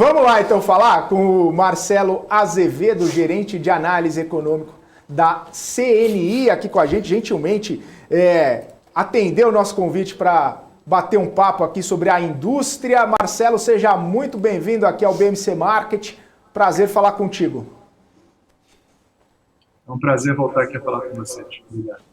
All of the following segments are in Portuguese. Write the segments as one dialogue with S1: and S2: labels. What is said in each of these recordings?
S1: Vamos lá então falar com o Marcelo Azevedo, gerente de análise econômico da CNI, aqui com a gente, gentilmente atendeu o nosso convite para bater um papo aqui sobre a indústria. Marcelo, seja muito bem-vindo aqui ao BMC Market. Prazer falar contigo.
S2: É um prazer voltar aqui a falar com vocês. Obrigado.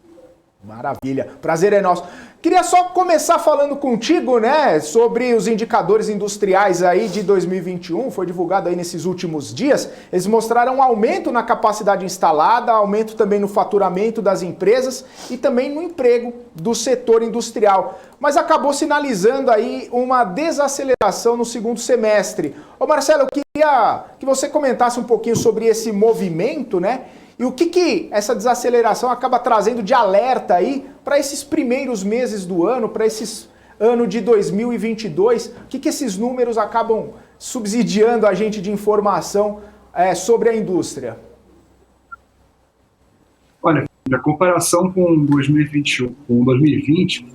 S1: Maravilha, prazer é nosso. Queria só começar falando contigo, né, sobre os indicadores industriais aí de 2021, foi divulgado aí nesses últimos dias. Eles mostraram um aumento na capacidade instalada, aumento também no faturamento das empresas e também no emprego do setor industrial. Mas acabou sinalizando aí uma desaceleração no segundo semestre. Ô Marcelo, eu queria que você comentasse um pouquinho sobre esse movimento, né? E o que essa desaceleração acaba trazendo de alerta aí para esses primeiros meses do ano, para esse ano de 2022? O que esses números acabam subsidiando a gente de informação sobre a indústria?
S2: Olha, a comparação com 2021, com 2020,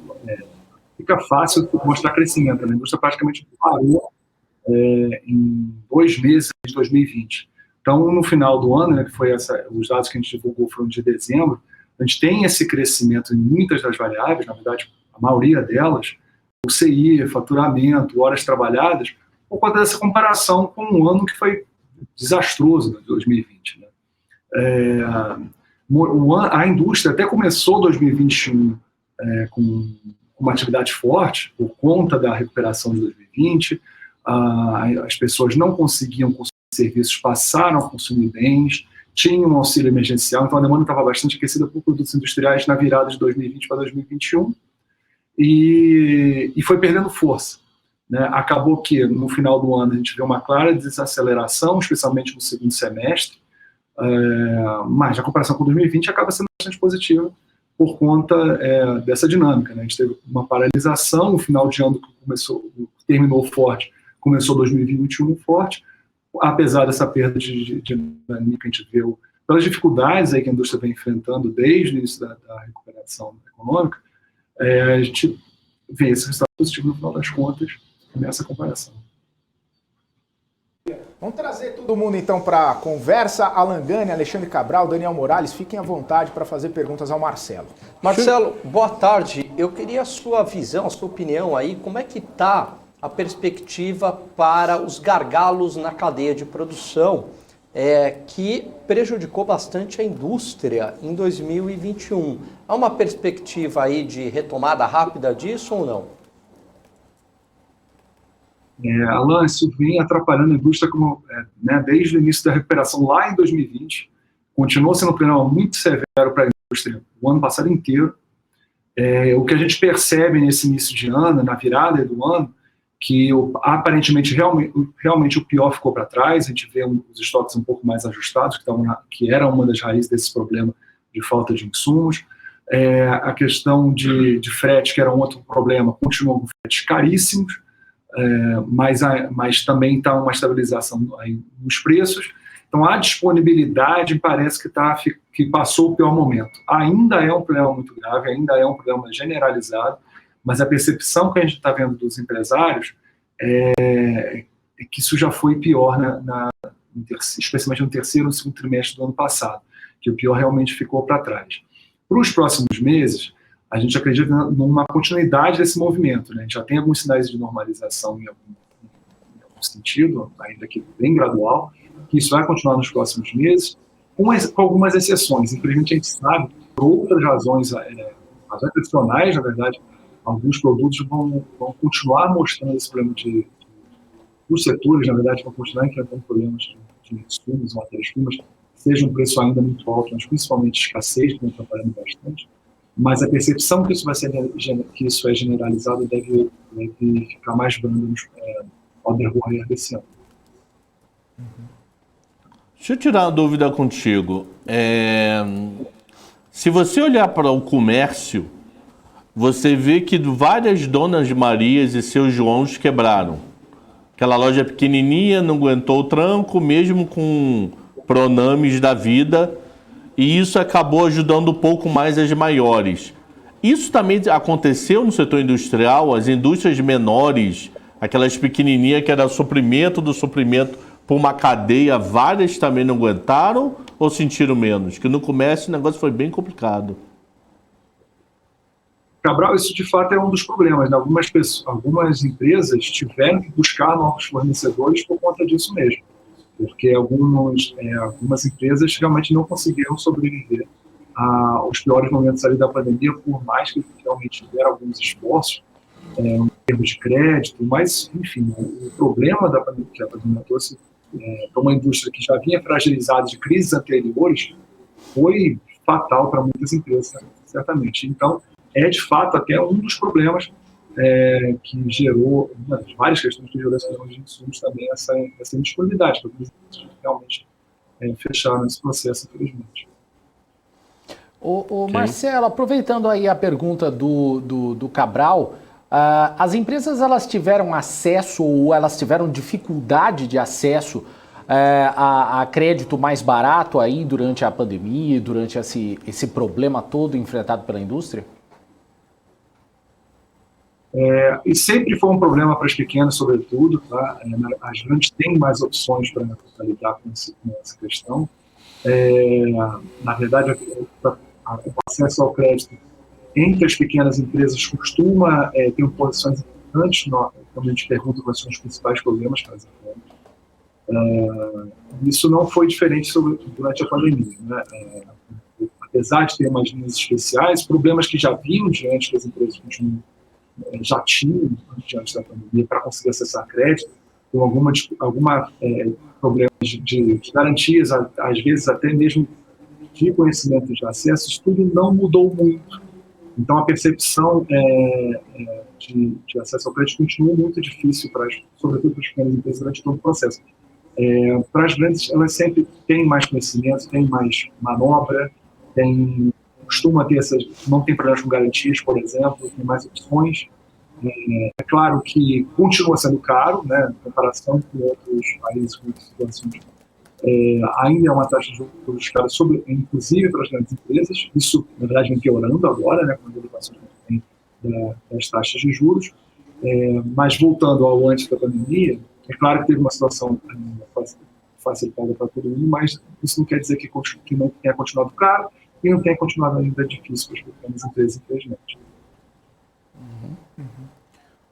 S2: fica fácil mostrar crescimento. A indústria praticamente parou em 2 meses de 2020. Então, no final do ano, né, que foi os dados que a gente divulgou foram de dezembro, a gente tem esse crescimento em muitas das variáveis, na verdade, a maioria delas, o CI, faturamento, horas trabalhadas, por conta dessa comparação com um ano que foi desastroso, né, 2020. Né? A indústria até começou 2021 com uma atividade forte, por conta da recuperação de 2020, as pessoas não conseguiam consumir serviços, passaram a consumir bens, tinham um auxílio emergencial, então a demanda estava bastante aquecida por produtos industriais na virada de 2020 para 2021 e foi perdendo força. Né? Acabou que no final do ano a gente vê uma clara desaceleração, especialmente no segundo semestre, mas a comparação com 2020 acaba sendo bastante positiva por conta dessa dinâmica. Né? A gente teve uma paralisação no final de ano que terminou forte, começou 2021 forte, apesar dessa perda de dinâmica, a gente viu pelas dificuldades aí que a indústria vem enfrentando desde o início da recuperação econômica, a gente vê esse resultado positivo no final das contas nessa comparação.
S1: Vamos trazer todo mundo então para a conversa. Alan Gani, Alexandre Cabral, Daniel Morales, fiquem à vontade para fazer perguntas ao Marcelo.
S3: Marcelo, boa tarde. Eu queria a sua visão, a sua opinião aí, como é que está a perspectiva para os gargalos na cadeia de produção, que prejudicou bastante a indústria em 2021. Há uma perspectiva aí de retomada rápida disso ou não?
S2: Alan, isso vem atrapalhando a indústria desde o início da recuperação lá em 2020. Continuou sendo um problema muito severo para a indústria o ano passado inteiro. O que a gente percebe nesse início de ano, na virada do ano, que aparentemente realmente o pior ficou para trás, a gente vê os estoques um pouco mais ajustados, que era uma das raízes desse problema de falta de insumos. A questão de frete, que era um outro problema, continuou com fretes caríssimos, mas também está uma estabilização aí nos preços. Então a disponibilidade parece que passou o pior momento. Ainda é um problema muito grave, ainda é um problema generalizado, mas a percepção que a gente está vendo dos empresários é que isso já foi pior, especialmente no terceiro e segundo trimestre do ano passado, que o pior realmente ficou para trás. Para os próximos meses, a gente acredita numa continuidade desse movimento. Né? A gente já tem alguns sinais de normalização em algum sentido, ainda que bem gradual, que isso vai continuar nos próximos meses, com algumas exceções. Infelizmente, a gente sabe, por outras razões adicionais, na verdade, alguns produtos vão continuar mostrando esse problema os setores, na verdade, vão continuar enfrentando problemas de insumos, matérias-primas, seja um preço ainda muito alto, mas principalmente escassez, que vem atrapalhando bastante. Mas a percepção que isso é generalizado deve ficar mais branda ao decorrer desse ano.
S4: Deixa eu tirar uma dúvida contigo. Se você olhar para o comércio, você vê que várias donas Marias e seus Joões quebraram. Aquela loja pequenininha não aguentou o tranco, mesmo com Pronames da vida, e isso acabou ajudando um pouco mais as maiores. Isso também aconteceu no setor industrial? As indústrias menores Aquelas pequenininhas que era suprimento do suprimento por uma cadeia, várias também não aguentaram ou sentiram menos? Que no comércio o negócio foi bem complicado.
S2: Cabral, isso de fato é um dos problemas, né? Algumas empresas tiveram que buscar novos fornecedores por conta disso mesmo, porque algumas empresas realmente não conseguiram sobreviver aos piores momentos ali da pandemia, por mais que realmente tiveram alguns esforços em termos de crédito, mas, enfim, o problema da pandemia que a pandemia trouxe para uma indústria que já vinha fragilizada de crises anteriores foi fatal para muitas empresas, certamente. Então, é de fato até um dos problemas que gerou, uma das várias questões que gerou essa questão de insumos também, essa indisponibilidade, porque realmente fecharam esse processo, infelizmente.
S5: Okay. Marcelo, aproveitando aí a pergunta do Cabral, as empresas elas tiveram acesso ou elas tiveram dificuldade de acesso a crédito mais barato aí durante a pandemia, durante esse problema todo enfrentado pela indústria?
S2: E sempre foi um problema para as pequenas, sobretudo, tá? As grandes têm mais opções para lidar com essa questão. Na verdade, o acesso ao crédito entre as pequenas empresas costuma ter posições importantes quando a gente pergunta quais são os principais problemas para as empresas. Isso não foi diferente durante a pandemia, né? Apesar de ter umas linhas especiais, problemas que já vinham diante das empresas já tinham diante da pandemia para conseguir acessar crédito, com alguma problemas de garantias, às vezes até mesmo de conhecimento de acesso, isso tudo não mudou muito. Então a percepção de acesso ao crédito continua muito difícil, sobretudo para as pequenas empresas durante todo o processo. Para as grandes, elas sempre têm mais conhecimento, têm mais manobra, costuma ter não tem problemas com garantias, por exemplo, tem mais opções. É claro que continua sendo caro, né, em comparação com outros países, com outras situações. Ainda é uma taxa de juros cara, inclusive para as grandes empresas. Isso, na verdade, vem piorando agora, né, com a elevação que tem das taxas de juros. Mas voltando ao antes da pandemia, é claro que teve uma situação facilitada para todo mundo, mas isso não quer dizer que não tenha continuado caro e não tenha continuado ainda difícil para as pequenas empresas, infelizmente.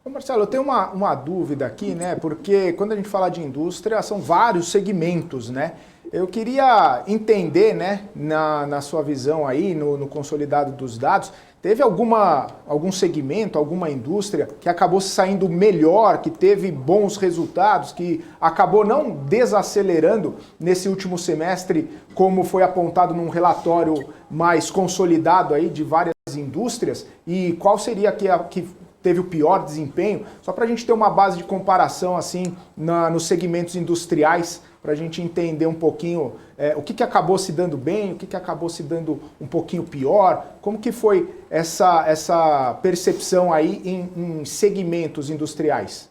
S1: Marcelo, eu tenho uma dúvida aqui, né? Porque quando a gente fala de indústria, são vários segmentos, né? Eu queria entender, né, na sua visão aí, no consolidado dos dados, teve algum segmento, alguma indústria que acabou saindo melhor, que teve bons resultados, que acabou não desacelerando nesse último semestre, como foi apontado num relatório mais consolidado aí de várias indústrias? E qual seria que teve o pior desempenho? Só para a gente ter uma base de comparação assim nos segmentos industriais, para a gente entender um pouquinho o que acabou se dando bem, o que acabou se dando um pouquinho pior, como que foi essa percepção aí em segmentos industriais?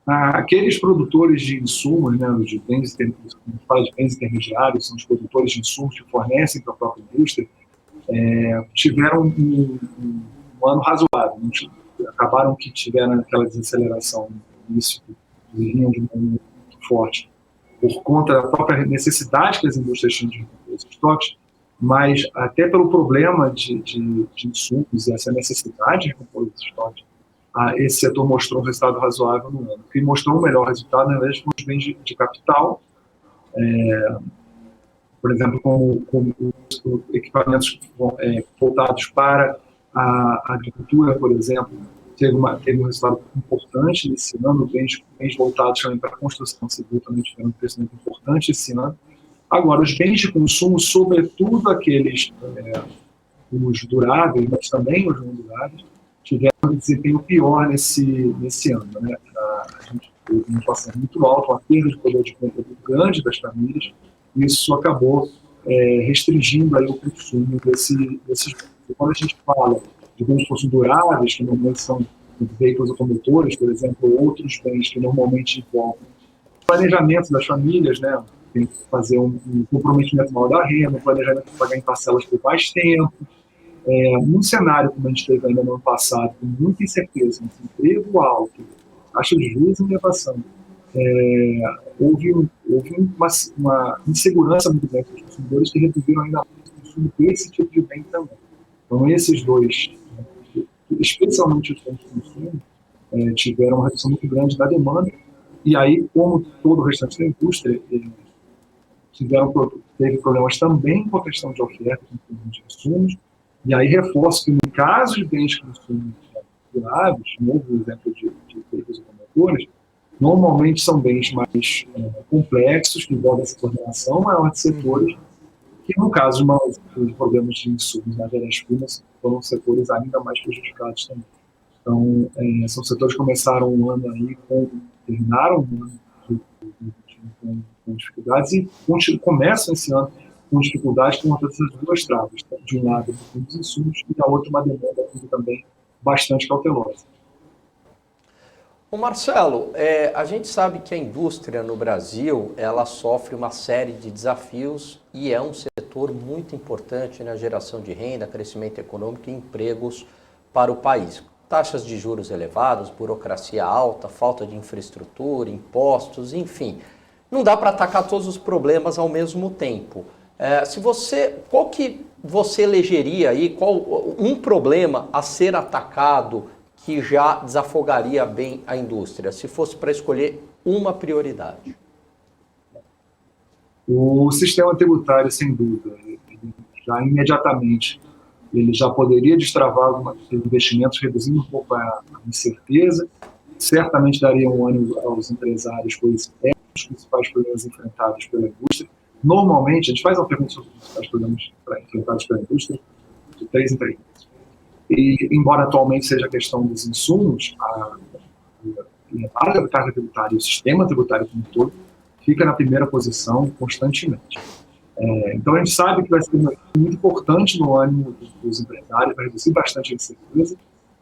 S2: Aqueles produtores de insumos, né, de bens intermediários, são os produtores de insumos que fornecem para a própria indústria, tiveram um ano razoável. Acabaram que tiveram aquela desaceleração no início, vinham de um ano muito forte, por conta da própria necessidade que as indústrias tinham de recompor os estoques, mas até pelo problema de insumos e essa necessidade de recompor os estoques, esse setor mostrou um resultado razoável no ano. O que mostrou um melhor resultado, na verdade, foram os bens de capital, por exemplo, com equipamentos voltados para a agricultura, por exemplo, teve um resultado importante nesse ano. Bens voltados também para a construção civil também tiveram um crescimento importante esse ano. Agora, os bens de consumo, sobretudo aqueles os duráveis, mas também os não duráveis, tiveram um desempenho pior nesse ano, né? A gente teve uma inflação muito alta, uma perda de poder de compra muito grande das famílias, e isso acabou restringindo aí o consumo desses bens. Quando a gente fala de bens de consumo duráveis, que normalmente são veículos automotores, por exemplo, ou outros bens que normalmente envolvem planejamento das famílias, né? Tem que fazer um comprometimento maior da renda, um planejamento para pagar em parcelas por mais tempo. num cenário como a gente teve ainda no ano passado, com muita incerteza, emprego alto, taxa de juros em elevação, houve uma insegurança muito grande dos consumidores que reduziram ainda mais o consumo desse tipo de bem também. Então, esses dois, especialmente os bens de consumo, tiveram uma redução muito grande da demanda, e aí, como todo o restante da indústria, teve problemas também com a questão de oferta de insumos, e aí reforço que no caso de bens de consumo duráveis, novo exemplo de veículos automotores, normalmente são bens mais complexos, que envolvem essa coordenação maior de setores, que no caso de problemas de insumos, matérias-primas, foram setores ainda mais prejudicados também. Então, são setores que começaram um ano aí, terminaram um ano com dificuldades e começam esse ano com dificuldades com todas essas duas travas. De um lado, os insumos, e da outra, uma demanda também bastante cautelosa.
S3: Ô Marcelo, a gente sabe que a indústria no Brasil, ela sofre uma série de desafios e é um setor muito importante na geração de renda, crescimento econômico e empregos para o país. Taxas de juros elevadas, burocracia alta, falta de infraestrutura, impostos, enfim. Não dá para atacar todos os problemas ao mesmo tempo. Qual que você elegeria aí, um problema a ser atacado que já desafogaria bem a indústria, se fosse para escolher uma prioridade?
S2: O sistema tributário, sem dúvida, já imediatamente, ele já poderia destravar alguns investimentos, reduzindo um pouco a incerteza, certamente daria um ânimo aos empresários, pois os principais problemas enfrentados pela indústria. Normalmente, a gente faz uma pergunta sobre os principais problemas enfrentados pela indústria, de 3 em 3 meses. E, embora atualmente seja a questão dos insumos, a carga tributária e o sistema tributário como um todo fica na primeira posição constantemente. Então, a gente sabe que vai ser muito importante no ânimo dos empresários, vai reduzir bastante a incerteza.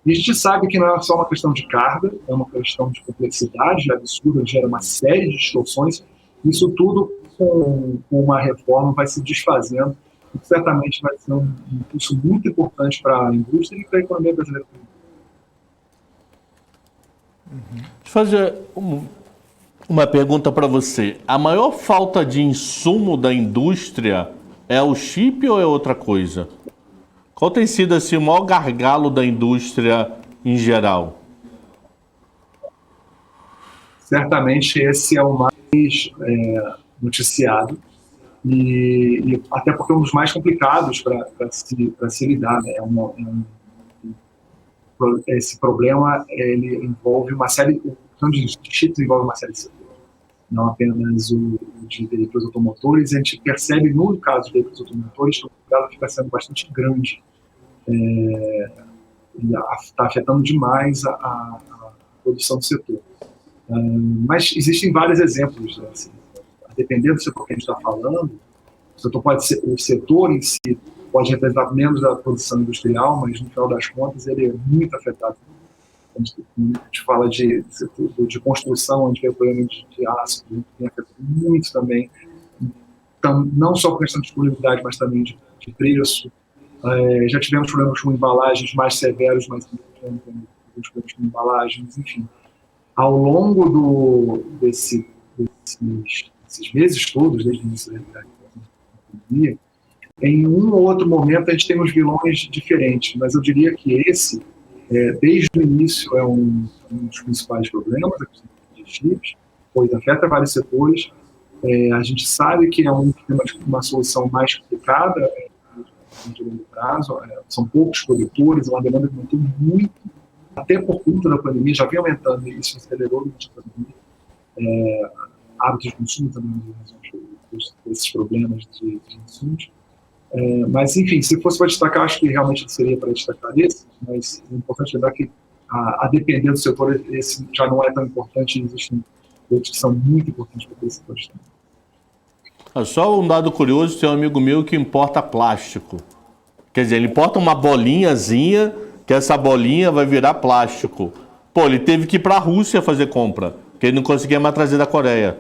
S2: E a gente sabe que não é só uma questão de carga, é uma questão de complexidade absurda, gera uma série de distorções. Isso tudo, com uma reforma, vai se desfazendo. E certamente vai ser um impulso muito importante para a indústria e para a economia brasileira.
S4: Deixa eu fazer uma pergunta para você. A maior falta de insumo da indústria é o chip ou é outra coisa? Qual tem sido assim, o maior gargalo da indústria em geral?
S2: Certamente esse é o mais noticiado. E até porque é um dos mais complicados para se lidar, né? Esse problema ele envolve uma série de chips, envolve uma série de setores, não apenas o de veículos automotores. A gente percebe no caso de veículos automotores que o mercado fica sendo bastante grande e está afetando demais a produção do setor. Mas existem vários exemplos, né? Assim, dependendo do setor que a gente está falando, o setor em si pode representar menos da produção industrial, mas no final das contas ele é muito afetado. A gente fala de construção, onde tem o problema de aço, que tem afetado muito também. Então, não só por questão de disponibilidade, mas também de preço. Já tivemos problemas com embalagens mais severos, mas também temos problemas com embalagens, enfim. Ao longo desses meses todos, desde o início da pandemia, em um ou outro momento a gente tem uns vilões diferentes, mas eu diria que esse, desde o início, é um dos principais problemas, a questão de chips, pois afeta vários setores. A gente sabe que é uma solução mais complicada de longo prazo, são poucos produtores, é uma demanda que aumentou muito, até por conta da pandemia, já vem aumentando, e isso acelerou durante a pandemia. Hábitos de consumo também, esses problemas de insumos. Mas, enfim, se fosse para destacar, acho que realmente seria para destacar esse, mas é importante lembrar que, a depender do setor, esse já não é tão importante, e existem outros que são muito importantes para esse setor também.
S4: Só um dado curioso, tem um amigo meu que importa plástico. Quer dizer, ele importa uma bolinhazinha, que essa bolinha vai virar plástico. Pô, ele teve que ir para a Rússia fazer compra, porque ele não conseguia mais trazer da Coreia.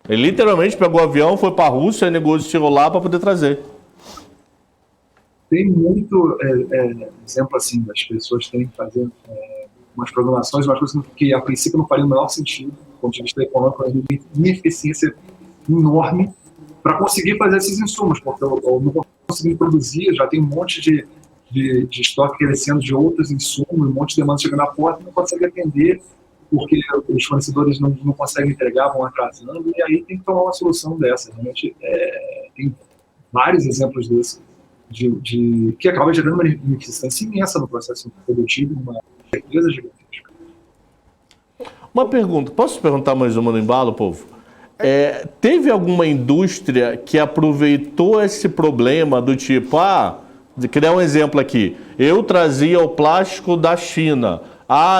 S4: Ele literalmente pegou o avião, foi para a Rússia, negociou lá para poder trazer.
S2: Tem muito exemplo assim, das pessoas terem que fazer umas programações, umas coisas que a princípio não faria o menor sentido, do ponto de vista econômico, uma ineficiência enorme para conseguir fazer esses insumos, porque eu não consigo produzir, já tem um monte de estoque crescendo de outros insumos, um monte de demanda chegando na porta, não consegue atender, porque os fornecedores não conseguem entregar, vão atrasando, e aí tem que tomar uma solução dessa. Realmente, tem vários exemplos desses, que acaba gerando uma ineficiência imensa no processo produtivo, uma empresa gigantesca.
S4: Uma pergunta, posso perguntar mais uma no embalo, povo? Teve alguma indústria que aproveitou esse problema do tipo, de criar um exemplo aqui, eu trazia o plástico da China,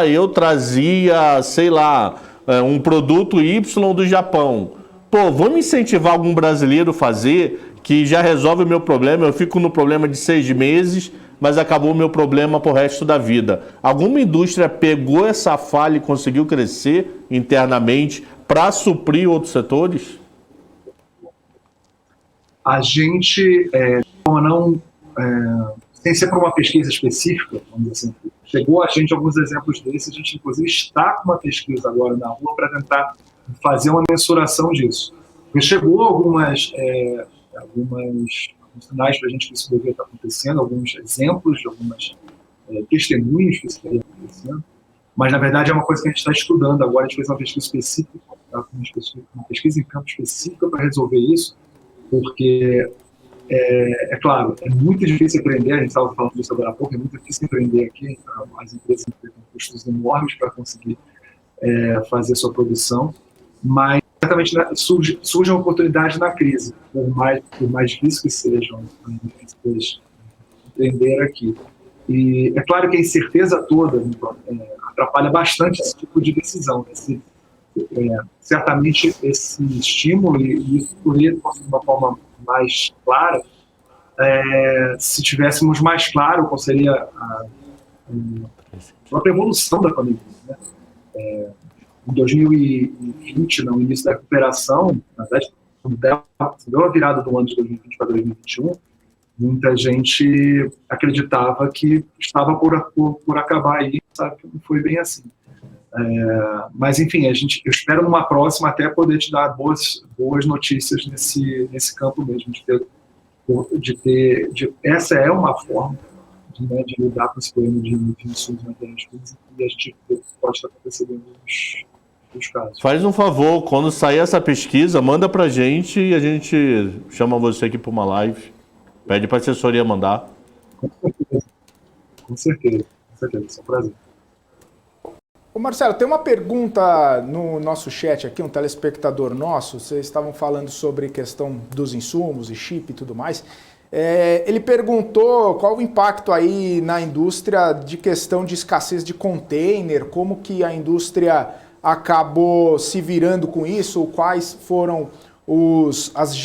S4: eu trazia, sei lá, um produto Y do Japão. Pô, vamos incentivar algum brasileiro a fazer, que já resolve o meu problema, eu fico no problema de 6 meses, mas acabou o meu problema pro resto da vida. Alguma indústria pegou essa falha e conseguiu crescer internamente para suprir outros setores?
S2: A gente, sem ser por uma pesquisa específica, vamos dizer assim, chegou a gente alguns exemplos desses, a gente inclusive está com uma pesquisa agora na rua para tentar fazer uma mensuração disso. Porque chegou alguns sinais para a gente que isso deveria estar acontecendo, alguns exemplos de algumas testemunhos que isso estaria acontecendo, mas na verdade é uma coisa que a gente está estudando agora. A gente fez uma pesquisa específica, uma pesquisa em campo específica para resolver isso, porque claro, é muito difícil empreender, a gente estava falando disso agora há pouco, é muito difícil empreender aqui, as empresas têm custos enormes para conseguir fazer sua produção, mas certamente surge uma oportunidade na crise, por mais difícil que sejam empreender aqui. E é claro que a incerteza toda atrapalha bastante esse tipo de decisão. Certamente esse estímulo, e isso poderia de uma forma mais clara, se tivéssemos mais claro qual seria a própria evolução da pandemia, né? Em 2020, no início da recuperação, na verdade, quando deu a virada do ano de 2020 para 2021, muita gente acreditava que estava por acabar aí, sabe que não foi bem assim. Mas, enfim, eu espero numa próxima até poder te dar boas notícias nesse campo mesmo, essa é uma forma de lidar com esse problema de insumos materiais e a gente pode estar percebendo nos casos.
S4: Faz um favor, quando sair essa pesquisa, manda pra gente e a gente chama você aqui para uma live. Pede para a assessoria mandar.
S2: Com certeza, isso é um prazer.
S1: Ô Marcelo, tem uma pergunta no nosso chat aqui, um telespectador nosso, vocês estavam falando sobre questão dos insumos e chip e tudo mais. Ele perguntou qual o impacto aí na indústria de questão de escassez de container, como que a indústria acabou se virando com isso, quais foram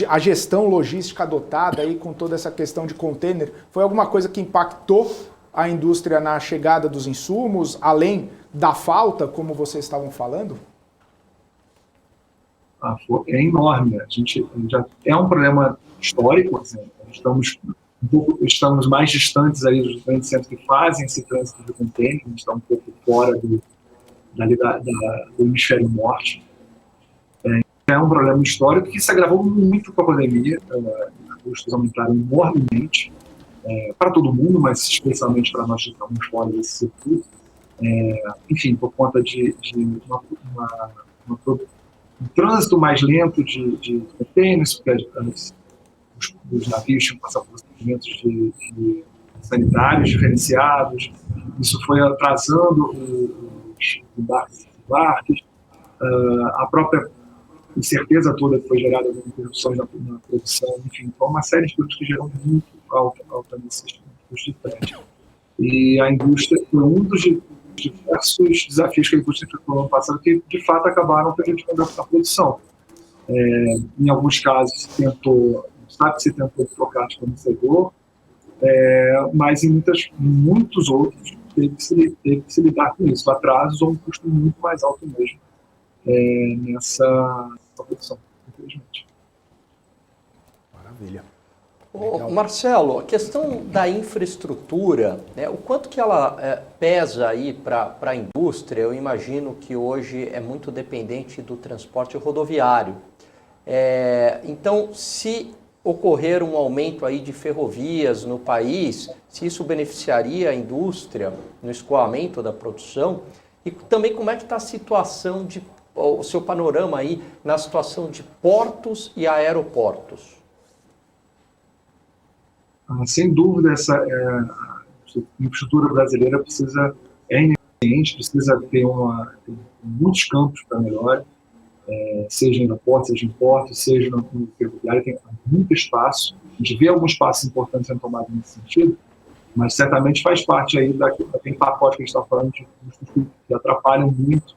S1: a gestão logística adotada aí com toda essa questão de container. Foi alguma coisa que impactou a indústria na chegada dos insumos, além da falta, como vocês estavam falando?
S2: É enorme. Já é um problema histórico, assim, estamos mais distantes aí dos grandes centros que fazem esse trânsito de container, a gente está um pouco fora do hemisfério norte. É um problema histórico que se agravou muito com a pandemia, os custos aumentaram enormemente, para todo mundo, mas especialmente para nós que estamos fora desse circuito. Enfim, por conta de um trânsito mais lento de containers, porque os navios tinham que passar por procedimentos de sanitários diferenciados, isso foi atrasando os embarques, a própria incerteza toda que foi gerada com interrupções na produção, enfim, foi uma série de coisas que geram muito alta necessidade de frete. E a indústria foi um dos diversos desafios que a indústria enfrentou no ano passado, que de fato acabaram prejudicando a produção. Em alguns casos se tentou trocar de fornecedor, mas em muitos outros teve que se lidar com isso, atrasos ou um custo muito mais alto mesmo nessa produção, infelizmente.
S1: Maravilha.
S3: Ô, Marcelo, a questão da infraestrutura, né, o quanto que ela pesa aí para a indústria? Eu imagino que hoje é muito dependente do transporte rodoviário. Então, se ocorrer um aumento aí de ferrovias no país, se isso beneficiaria a indústria no escoamento da produção, e também como é que está a situação o seu panorama aí na situação de portos e aeroportos?
S2: Sem dúvida, a infraestrutura brasileira é ineficiente, precisa ter muitos campos para melhora, seja em aeroportos, seja em portos, seja no ferroviário, tem muito espaço. A gente vê alguns passos importantes sendo tomados nesse sentido, mas certamente faz parte aí daquele pacote que a gente está falando de custos que atrapalham muito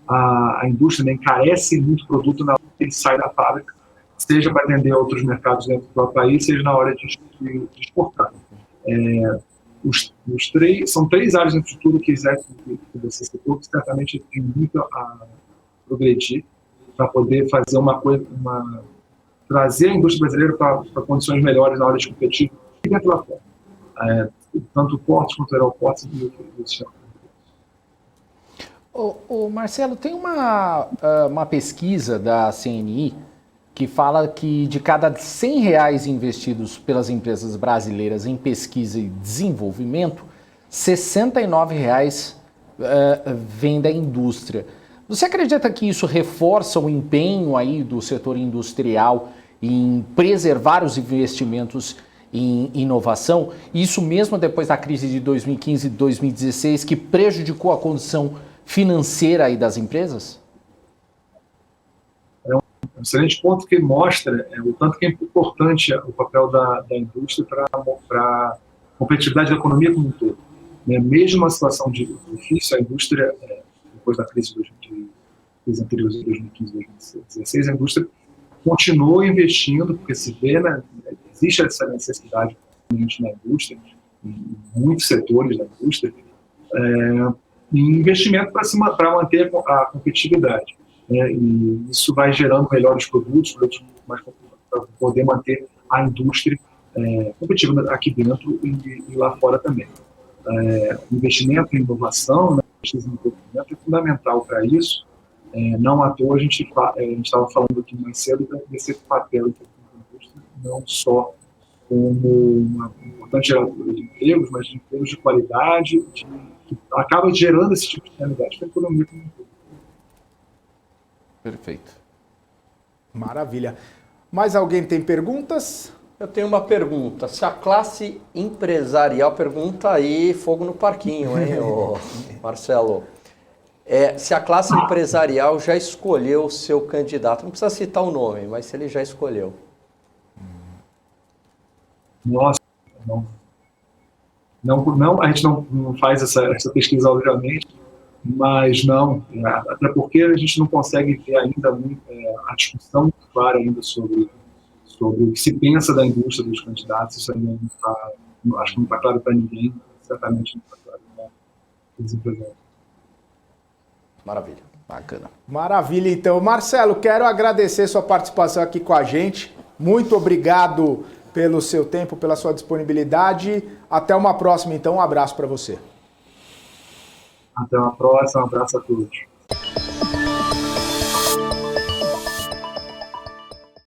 S2: a indústria, né? Encarece muito produto na hora que ele sai da fábrica, seja para atender outros mercados dentro do próprio país, seja na hora de exportar. São 3 áreas de infraestrutura que você citou, que certamente tem muito a progredir para poder fazer trazer a indústria brasileira para condições melhores na hora de competir e dentro lá fora. Tanto portos quanto aeroportos e outros.
S5: Ô Marcelo, tem uma pesquisa da CNI que fala que de cada R$100 investidos pelas empresas brasileiras em pesquisa e desenvolvimento, R$69 vem da indústria. Você acredita que isso reforça o empenho aí do setor industrial em preservar os investimentos em inovação? Isso mesmo depois da crise de 2015 e 2016, que prejudicou a condição financeira aí das empresas?
S2: É um excelente ponto que mostra o tanto que é importante o papel da indústria para a competitividade da economia como um todo. Mesmo uma situação difícil, a indústria, depois da crise anterior de 2015 e 2016, a indústria continuou investindo, porque se vê, existe essa necessidade na indústria, em muitos setores da indústria, em investimento para manter a competitividade. E isso vai gerando melhores produtos para poder manter a indústria competitiva aqui dentro e lá fora também. O investimento em inovação, pesquisa e desenvolvimento é fundamental para isso. Não à toa a gente estava falando aqui mais cedo desse papel da indústria, não só como uma importante geradora de empregos, mas de empregos de qualidade, que acaba gerando esse tipo de realidade para a economia como um todo.
S5: Perfeito.
S1: Maravilha. Mais alguém tem perguntas?
S3: Eu tenho uma pergunta. Se a classe empresarial, pergunta aí, fogo no parquinho, hein, Marcelo? Se a classe empresarial já escolheu o seu candidato, não precisa citar o nome, mas se ele já escolheu.
S2: Nossa, não, a gente não faz essa pesquisa, obviamente, mas não, até porque a gente não consegue ter ainda a discussão muito clara ainda sobre o que se pensa da indústria dos candidatos. Isso ainda não está, acho que não está claro para ninguém, certamente não está claro para os empresários.
S3: Maravilha.
S5: Bacana.
S1: Maravilha, então. Marcelo, quero agradecer sua participação aqui com a gente. Muito obrigado pelo seu tempo, pela sua disponibilidade. Até uma próxima, então. Um abraço para você.
S2: Até uma próxima. Um abraço a todos.